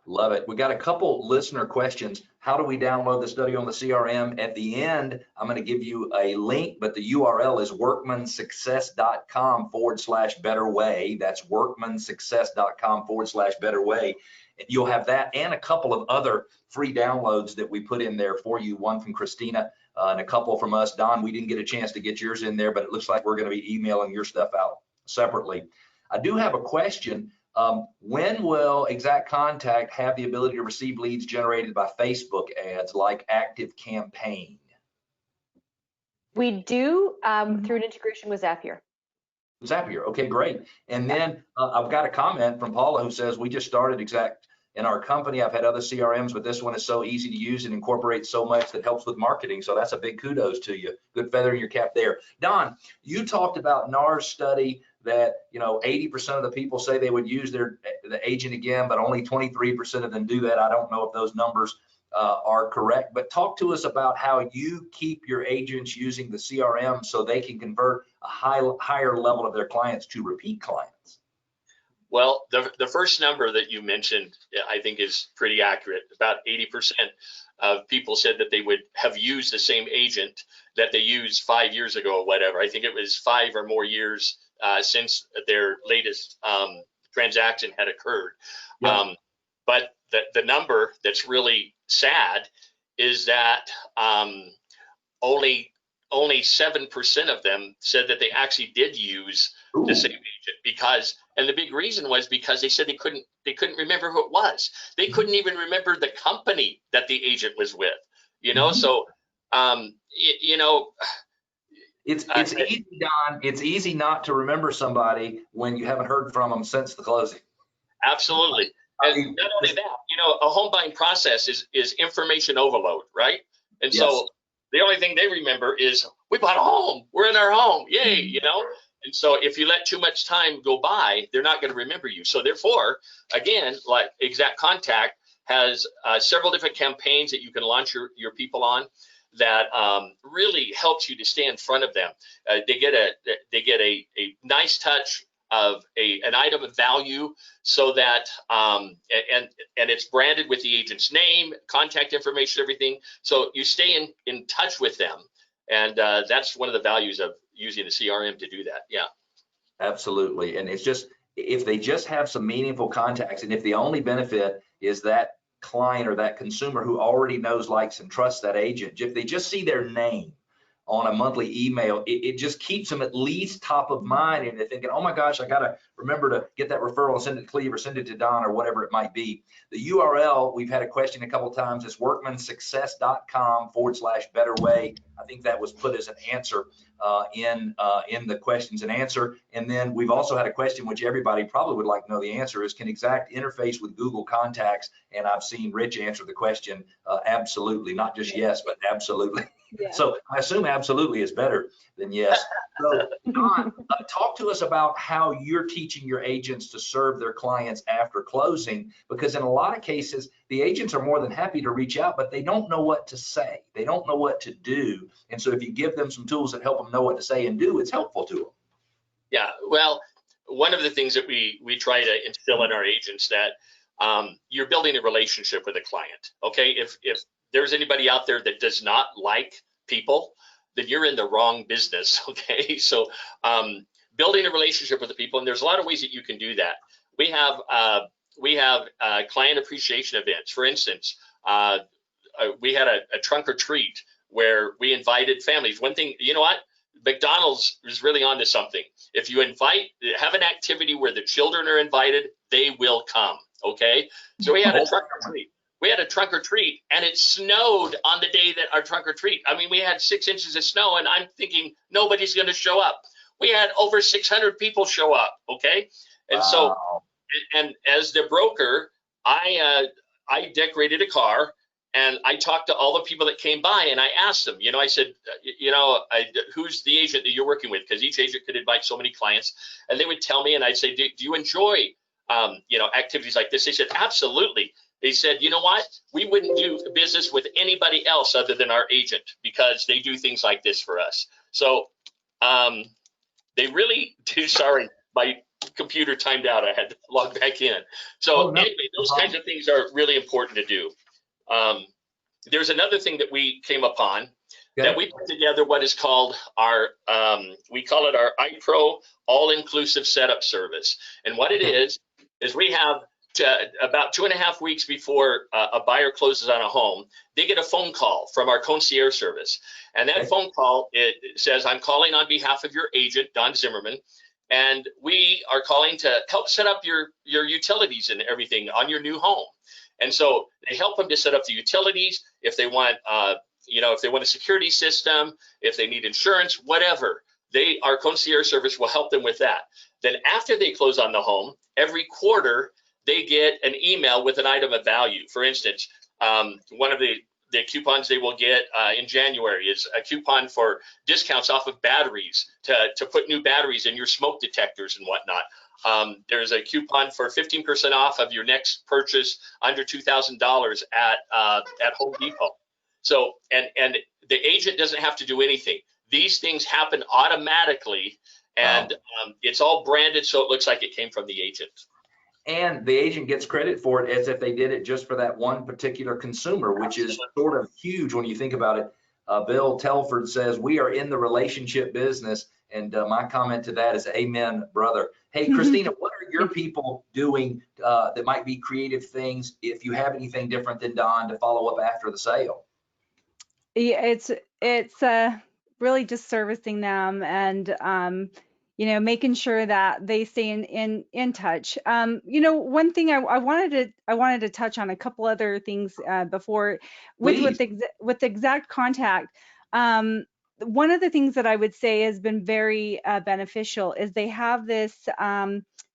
Love it. We got a couple listener questions. How do we download the study on the CRM? At the end, I'm going to give you a link, but the URL is workmansuccess.com/betterway. That's workmansuccess.com/betterway. And you'll have that and a couple of other free downloads that we put in there for you. One from Christina and a couple from us. Don, we didn't get a chance to get yours in there, but it looks like we're going to be emailing your stuff out separately. I do have a question. When will Exact Contact have the ability to receive leads generated by Facebook ads like Active Campaign? We do through an integration with Zapier. Zapier, okay, great. And then I've got a comment from Paula who says we just started Exact in our company. I've had other CRMs, but this one is so easy to use and incorporates so much that helps with marketing. So that's a big kudos to you. Good feather in your cap there. Don, you talked about NAR's study that 80% of the people say they would use the agent again, but only 23% of them do that. I don't know if those numbers are correct, but talk to us about how you keep your agents using the CRM so they can convert a higher level of their clients to repeat clients. Well, the first number that you mentioned, I think, is pretty accurate. About 80% of people said that they would have used the same agent that they used 5 years ago or whatever. I think it was 5 or more years since their latest transaction had occurred. Yeah. But the number that's really sad is that only 7% of them said that they actually did use the same agent, because, and the big reason was because they said they couldn't remember who it was. They couldn't even remember the company that the agent was with, So, it's easy, Don. It's easy not to remember somebody when you haven't heard from them since the closing. Absolutely. And not only that, a home buying process is information overload, right? And yes. So the only thing they remember is, we bought a home, we're in our home, yay, And so if you let too much time go by, they're not going to remember you. So therefore, again, like Exact Contact has several different campaigns that you can launch your people on that really helps you to stay in front of them. They get a nice touch of an item of value, so that and it's branded with the agent's name, contact information, everything. So you stay in touch with them, and that's one of the values of using the CRM to do that. Yeah, absolutely. And it's just, if they just have some meaningful contacts, and if the only benefit is that client or that consumer who already knows, likes, and trusts that agent, if they just see their name on a monthly email, it just keeps them at least top of mind, and they're thinking, oh my gosh, I gotta remember to get that referral and send it to Cleve or send it to Don or whatever it might be. The URL, we've had a question a couple of times, is workmansuccess.com/better way. I think that was put as an answer in the questions and answer. And then we've also had a question which everybody probably would like to know the answer is, can Exact interface with Google Contacts? And I've seen Rich answer the question, absolutely, not just yes, but absolutely. Yeah. So I assume absolutely is better than yes. So Don, talk to us about how you're teaching your agents to serve their clients after closing, because in a lot of cases, the agents are more than happy to reach out, but they don't know what to say. They don't know what to do. And so if you give them some tools that help them know what to say and do, it's helpful to them. Yeah, well, one of the things that we try to instill in our agents that you're building a relationship with a client, okay? If there's anybody out there that does not like people, then you're in the wrong business, okay? So building a relationship with the people, and there's a lot of ways that you can do that. We have client appreciation events. For instance, we had a trunk or treat where we invited families. One thing, you know what? McDonald's is really onto something. If you have an activity where the children are invited, they will come, okay? So we had a trunk or treat. We had a trunk or treat, and it snowed on the day that our trunk or treat. I mean, we had 6 inches of snow, and I'm thinking nobody's going to show up. We had over 600 people show up, okay? And wow. So, and as the broker, I decorated a car, and I talked to all the people that came by, and I asked them, I said, who's the agent that you're working with? Because each agent could invite so many clients, and they would tell me, and I'd say, do you enjoy, activities like this? They said, absolutely. They said, you know what? We wouldn't do business with anybody else other than our agent, because they do things like this for us. So they really do. Sorry, my computer timed out. I had to log back in. So anyway, those kinds of things are really important to do. There's another thing that we came upon that we put together what is called our, we call it our iPro all-inclusive setup service. And what it is we have about 2.5 weeks before a buyer closes on a home, they get a phone call from our concierge service. And that phone call, it says, I'm calling on behalf of your agent, Don Zimmerman, and we are calling to help set up your utilities and everything on your new home. And so they help them to set up the utilities, if they want, if they want a security system, if they need insurance, whatever. Our concierge service will help them with that. Then after they close on the home, every quarter, they get an email with an item of value. For instance, one of the coupons they will get in January is a coupon for discounts off of batteries to put new batteries in your smoke detectors and whatnot. There's a coupon for 15% off of your next purchase under $2,000 at Home Depot. So, and the agent doesn't have to do anything. These things happen automatically, and it's all branded so it looks like it came from the agent. And the agent gets credit for it as if they did it just for that one particular consumer, which is sort of huge when you think about it. Bill Telford says, we are in the relationship business. And my comment to that is, amen, brother. Hey, Christina, what are your people doing that might be creative things, if you have anything different than Don, to follow up after the sale? Yeah, it's really just servicing them and making sure that they stay in touch. One thing I wanted to touch on a couple other things before with Exact Contact. One of the things that I would say has been very beneficial is they have this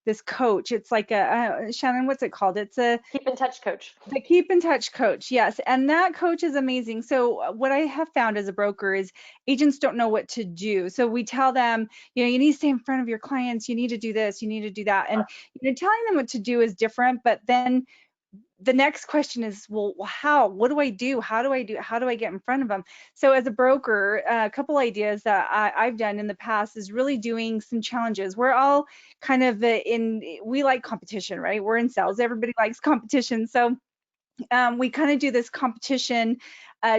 this coach. It's like a Shannon, what's it called? It's a Keep in touch coach. the Keep in Touch coach, yes. And that coach is amazing. So what I have found as a broker is agents don't know what to do. So we tell them, you need to stay in front of your clients. You need to do this, you need to do that. And telling them what to do is different, but then the next question is, well, what do I do? How do I get in front of them? So as a broker, a couple ideas that I've done in the past is really doing some challenges. We're all kind of we like competition, right? We're in sales. Everybody likes competition. So we kind of do this competition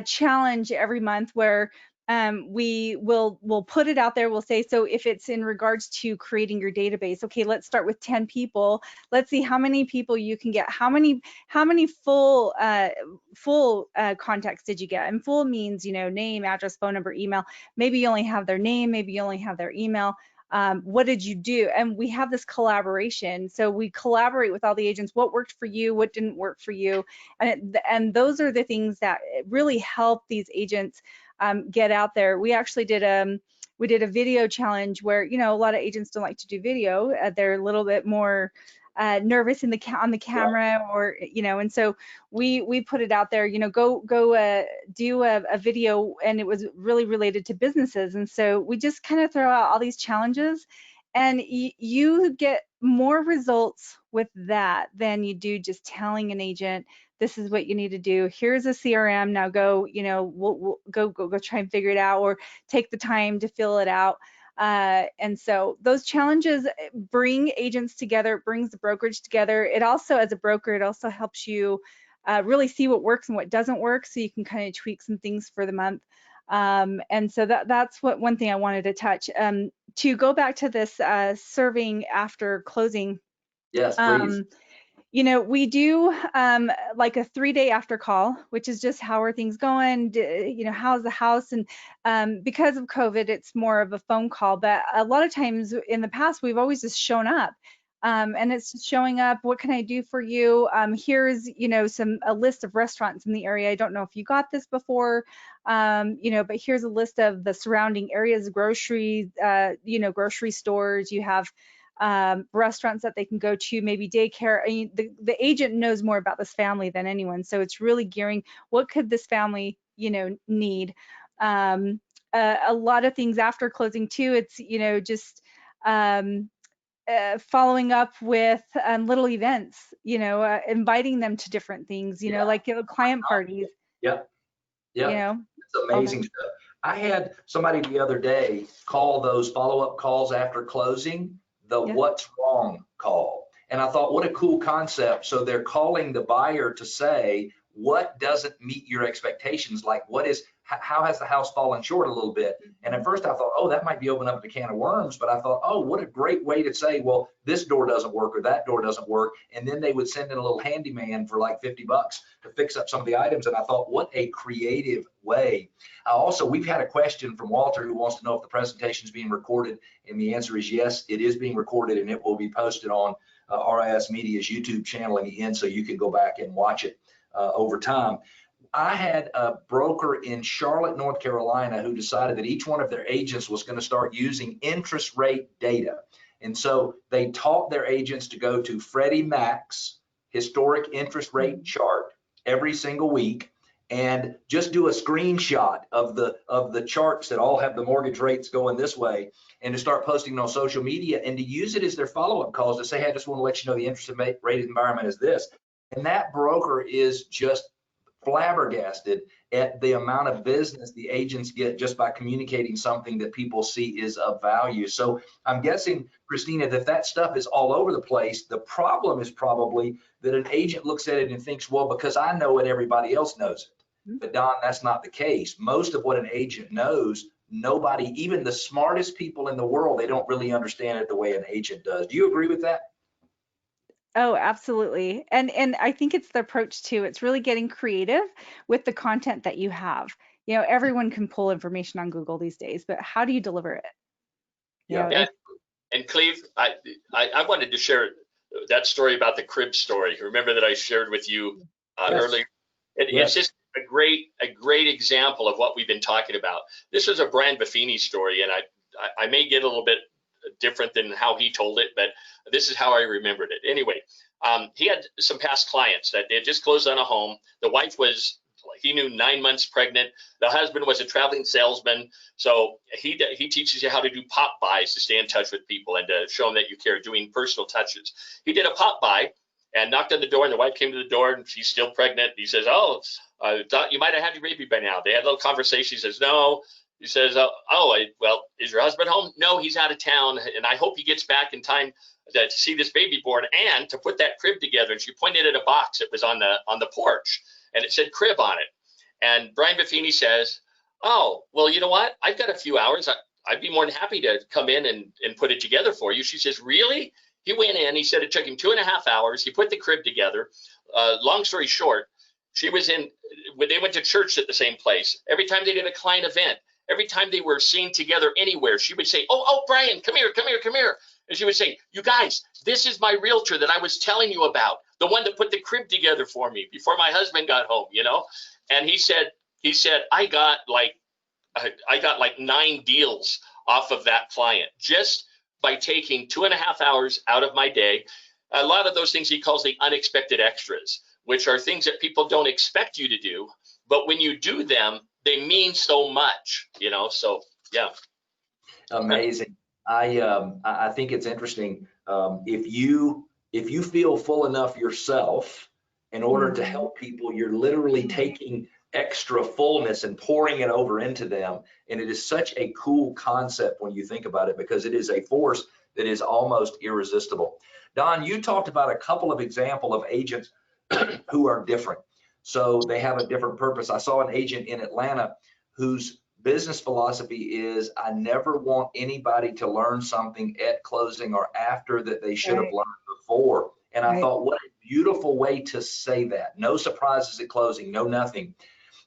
challenge every month where we'll put it out there. We'll say, so if it's in regards to creating your database, okay, let's start with 10 people. Let's see how many people you can get. How many full contacts did you get? And full means, name, address, phone number, email. Maybe you only have their name, maybe you only have their email. What did you do? And we have this collaboration. So we collaborate with all the agents. What worked for you? What didn't work for you? And those are the things that really help these agents get out there. We actually did a video challenge where, a lot of agents don't like to do video. They're a little bit more nervous on the camera, or and so we put it out there. Go do a video, and it was really related to businesses. And so we just kind of throw out all these challenges, and you get more results with that than you do just telling an agent, this is what you need to do. Here's a CRM. Now go, we'll go try and figure it out, or take the time to fill it out. And so those challenges bring agents together, it brings the brokerage together. It also, as a broker, it also helps you really see what works and what doesn't work, so you can kind of tweak some things for the month. And so that's one thing I wanted to touch. To go back to this serving after closing. Yes, please. We do like a 3-day after call, which is just, how are things going? How's the house? And because of COVID, it's more of a phone call. But a lot of times in the past, we've always just shown up. And it's just showing up. What can I do for you? Here's, a list of restaurants in the area. I don't know if you got this before, but here's a list of the surrounding areas, grocery stores. You have restaurants that they can go to, maybe daycare. I mean, the agent knows more about this family than anyone, so it's really gearing, what could this family need. A lot of things after closing too, it's just following up with little events, inviting them to different things, like client parties. Yeah. It's amazing stuff. I had somebody the other day call those follow-up calls after closing the what's wrong call. And I thought, what a cool concept. So they're calling the buyer to say, what doesn't meet your expectations? Like, how has the house fallen short a little bit? And at first I thought, oh, that might be opening up a can of worms. But I thought, oh, what a great way to say, well, this door doesn't work or that door doesn't work. And then they would send in a little handyman for like $50 to fix up some of the items. And I thought, what a creative way. Also, we've had a question from Walter, who wants to know if the presentation is being recorded. And the answer is yes, it is being recorded, and it will be posted on RIS Media's YouTube channel in the end, so you can go back and watch it over time. I had a broker in Charlotte, North Carolina, who decided that each one of their agents was going to start using interest rate data. And so they taught their agents to go to Freddie Mac's historic interest rate chart every single week and just do a screenshot of the charts that all have the mortgage rates going this way, and to start posting on social media and to use it as their follow-up calls to say, hey, I just want to let you know the interest rate environment is this. And that broker is just flabbergasted at the amount of business the agents get just by communicating something that people see is of value. So I'm guessing, Christina, that that stuff is all over the place. The problem is probably that an agent looks at it and thinks, well, because I know it, everybody else knows it. But Don, that's not the case. Most of what an agent knows, nobody, even the smartest people in the world, they don't really understand it the way an agent does. Do you agree with that? Oh, absolutely. And I think it's the approach too. It's really getting creative with the content that you have. You know, everyone can pull information on Google these days, but how do you deliver it? Yeah. And Cleve, I wanted to share that story about the crib story. Remember that I shared with you Yes. earlier? Yes. It's just a great example of what we've been talking about. This was a Brian Buffini story, and I may get a little bit different than how he told it, but this is how I remembered it. Anyway, he had some past clients that they had just closed on a home. The wife was, he knew, 9 months pregnant. The husband was a traveling salesman. So he teaches you how to do pop buys to stay in touch with people and to show them that you care, doing personal touches. He did a pop buy and knocked on the door, and the wife came to the door, and she's still pregnant. He says, oh, I thought you might have had your baby by now. They had a little conversation. He says, no. He says, well, is your husband home? No, he's out of town, and I hope he gets back in time to see this baby born and to put that crib together. And she pointed at a box that was on the porch, and it said crib on it. And Brian Buffini says, oh, well, you know what? I've got a few hours. I'd be more than happy to come in and put it together for you. She says, really? He went in. He said it took him 2.5 hours. He put the crib together. Long story short, she was in. When they went to church at the same place, every time they did a client event, every time they were seen together anywhere, she would say, oh, Brian, come here. And she would say, you guys, this is my realtor that I was telling you about, the one that put the crib together for me before my husband got home, you know? And he said, I got like 9 deals off of that client just by taking 2.5 hours out of my day. A lot of those things he calls the unexpected extras, which are things that people don't expect you to do, but when you do them, they mean so much, you know? So yeah. Amazing. I think it's interesting. If you feel full enough yourself, in order to help people, you're literally taking extra fullness and pouring it over into them. And it is such a cool concept when you think about it, because it is a force that is almost irresistible. Don, you talked about a couple of examples of agents who are different. So they have a different purpose. I saw an agent in Atlanta whose business philosophy is, I never want anybody to learn something at closing or after that they should have learned before. And I thought, what a beautiful way to say that. No surprises at closing, no nothing.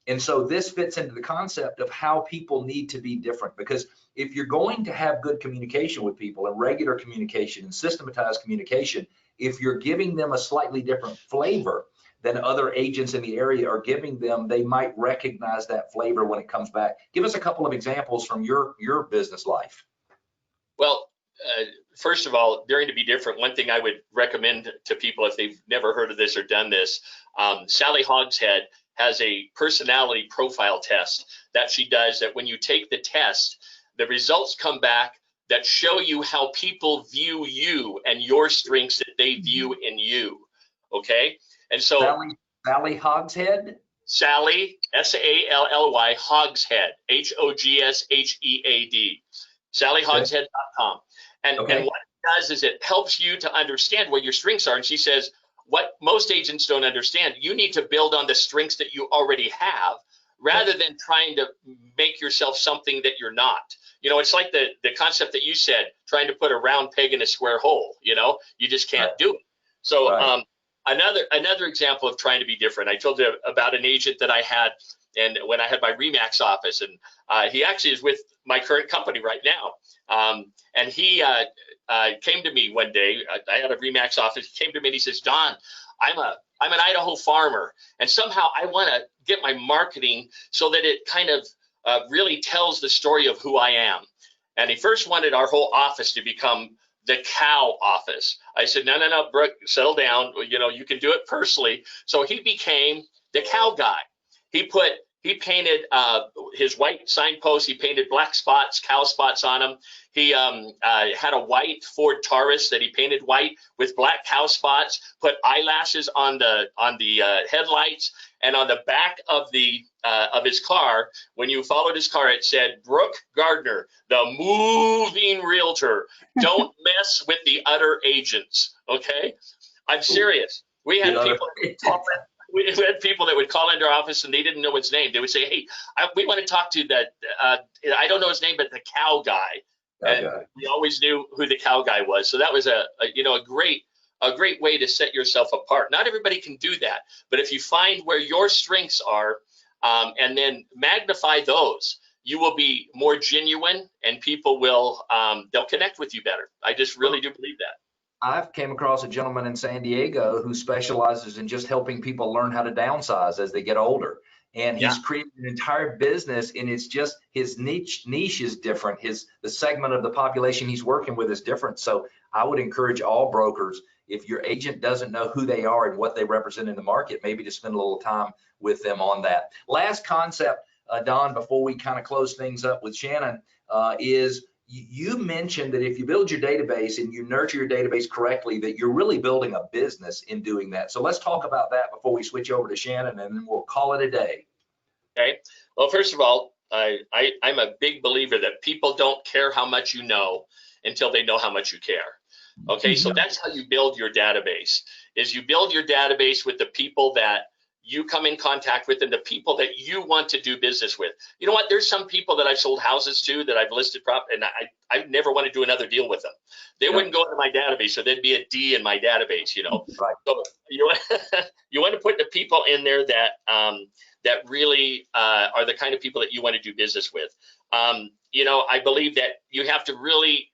And so this fits into the concept of how people need to be different, because if you're going to have good communication with people and regular communication and systematized communication, if you're giving them a slightly different flavor than other agents in the area are giving them, they might recognize that flavor when it comes back. Give us a couple of examples from your business life. Well, first of all, daring to be different, one thing I would recommend to people if they've never heard of this or done this, Sally Hogshead has a personality profile test that she does, that when you take the test, the results come back that show you how people view you and your strengths that they view in you. Okay. And so Sally Hogshead? Sally, Sally, Hogshead, Hogshead, SallyHogshead.com. And what it does is it helps you to understand what your strengths are. And she says, what most agents don't understand, you need to build on the strengths that you already have rather than trying to make yourself something that you're not. You know, it's like the concept that you said, trying to put a round peg in a square hole, you know, you just can't do it. So another example of trying to be different, I told you about an agent that I had, and when I had my Remax office, and he actually is with my current company right now. And he came to me one day. I had a Remax office. He came to me and he says, Don, I'm an Idaho farmer, and somehow I want to get my marketing so that it kind of really tells the story of who I am. And he first wanted our whole office to become the cow office. I said, no, Brooke, settle down. You know, you can do it personally. So he became the cow guy. He painted his white signpost. He painted black spots, cow spots on them. He had a white Ford Taurus that he painted white with black cow spots. Put eyelashes on the headlights, and on the back of his car. When you followed his car, it said Brooke Gardner, the moving realtor. Don't mess with the other agents. Okay, I'm serious. We had people call in. We had people that would call into our office and they didn't know his name. They would say, "Hey, we want to talk to that. I don't know his name, but the cow guy." And we always knew who the cow guy was. So that was a great way to set yourself apart. Not everybody can do that, but if you find where your strengths are, and then magnify those, you will be more genuine, and people will they'll connect with you better. I just really do believe that. I've came across a gentleman in San Diego who specializes in just helping people learn how to downsize as they get older. And he's created an entire business, and it's just his niche is different. The segment of the population he's working with is different. So I would encourage all brokers, if your agent doesn't know who they are and what they represent in the market, maybe to spend a little time with them on that. Last concept, Don, before we kind of close things up with Shannon, is you mentioned that if you build your database and you nurture your database correctly, that you're really building a business in doing that. So let's talk about that before we switch over to Shannon, and then we'll call it a day. Okay. Well, first of all, I'm a big believer that people don't care how much you know until they know how much you care. Okay. So that's how you build your database, is you build your database with the people that you come in contact with and the people that you want to do business with. You know what? There's some people that I've sold houses to that I've listed and I never want to do another deal with them. They wouldn't go into my database, so there'd be a D in my database, you know. Right. So you want to put the people in there that really are the kind of people that you want to do business with. You know, I believe that you have to really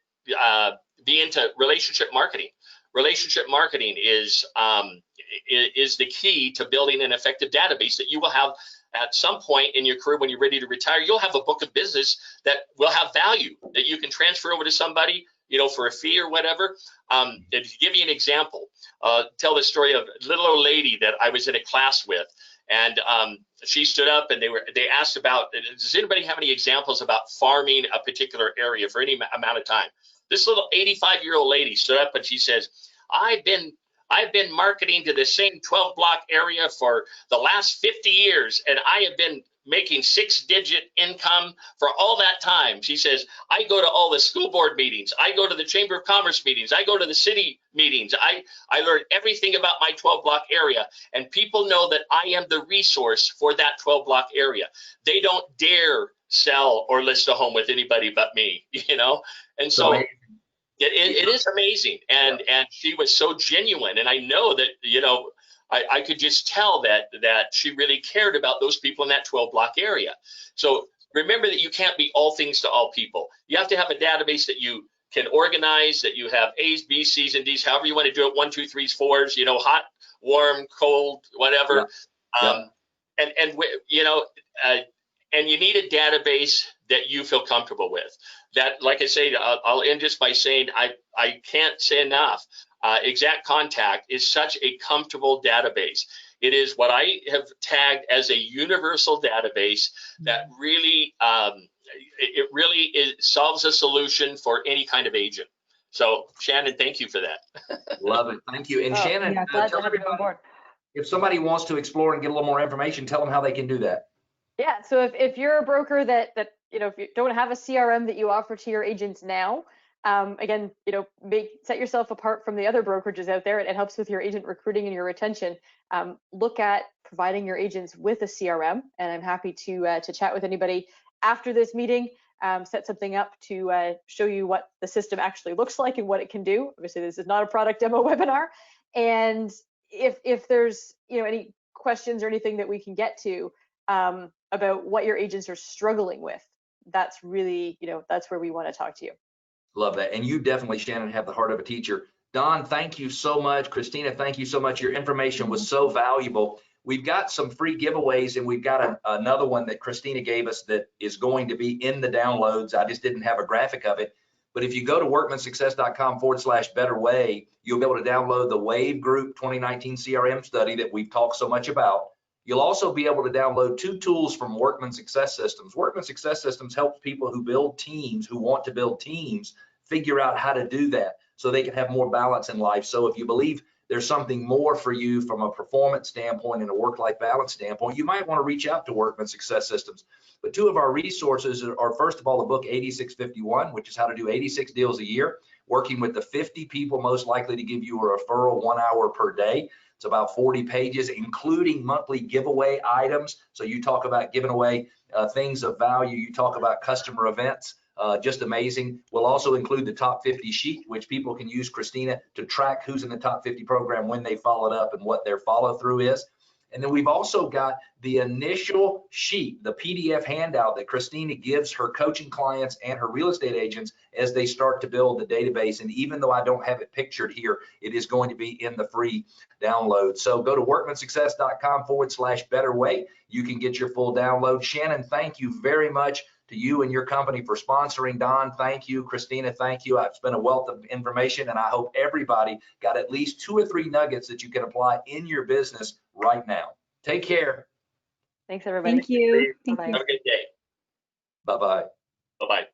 be into relationship marketing. Relationship marketing is the key to building an effective database that you will have at some point in your career when you're ready to retire. You'll have a book of business that will have value that you can transfer over to somebody, you know, for a fee or whatever. To give you an example, tell the story of a little old lady that I was in a class with, and she stood up and they asked about, does anybody have any examples about farming a particular area for any amount of time? This little 85-year-old lady stood up and she says, I've been marketing to the same 12-block area for the last 50 years, and I have been making 6-digit income for all that time. She says, I go to all the school board meetings. I go to the Chamber of Commerce meetings. I go to the city meetings. I learn everything about my 12-block area, and people know that I am the resource for that 12-block area. They don't dare sell or list a home with anybody but me, you know? And so it is amazing. And she was so genuine. And I know that, you know, I could just tell that she really cared about those people in that 12-block area. So remember that you can't be all things to all people. You have to have a database that you can organize, that you have A's, B's, C's, and D's, however you want to do it, 1, 2, 3s, 4s, you know, hot, warm, cold, whatever. You know, and you need a database that you feel comfortable with. That, like I say, I'll end just by saying I can't say enough. Exact Contact is such a comfortable database. It is what I have tagged as a universal database that really solves a solution for any kind of agent. So Shannon, thank you for that. Love it. Thank you. And Shannon, tell everybody, if somebody wants to explore and get a little more information, tell them how they can do that. Yeah. So if you're a broker that you know, if you don't have a CRM that you offer to your agents now, again, you know, set yourself apart from the other brokerages out there. It helps with your agent recruiting and your retention. Look at providing your agents with a CRM, and I'm happy to chat with anybody after this meeting. Set something up to show you what the system actually looks like and what it can do. Obviously, this is not a product demo webinar. And if there's, you know, any questions or anything that we can get to about what your agents are struggling with, that's really, you know, that's where we want to talk to you. Love that. And you definitely, Shannon, have the heart of a teacher. Don, thank you so much. Christina, thank you so much. Your information was so valuable. We've got some free giveaways, and we've got another one that Christina gave us that is going to be in the downloads. I just didn't have a graphic of it. But if you go to workmansuccess.com/better-way, you'll be able to download the Wave Group 2019 CRM study that we've talked so much about. You'll also be able to download 2 tools from Workman Success Systems. Workman Success Systems helps people who build teams, who want to build teams, figure out how to do that so they can have more balance in life. So if you believe there's something more for you from a performance standpoint and a work-life balance standpoint, you might want to reach out to Workman Success Systems. But 2 of our resources are, first of all, the book 8651, which is how to do 86 deals a year, working with the 50 people most likely to give you a referral 1 hour per day. It's about 40 pages, including monthly giveaway items. So you talk about giving away things of value. You talk about customer events. Just amazing. We'll also include the top 50 sheet, which people can use, Christina, to track who's in the top 50 program, when they followed up, and what their follow through is. And then we've also got the initial sheet, the PDF handout that Christina gives her coaching clients and her real estate agents as they start to build the database. And even though I don't have it pictured here, it is going to be in the free download. So go to workmansuccess.com/better-way. You can get your full download. Shannon, thank you very much to you and your company for sponsoring. Don, thank you. Christina, thank you. It's been a wealth of information, and I hope everybody got at least 2 or 3 nuggets that you can apply in your business right now. Take care. Thanks, everybody. Thank you. Thank Bye-bye. you. Have a good day. Bye-bye. Bye-bye.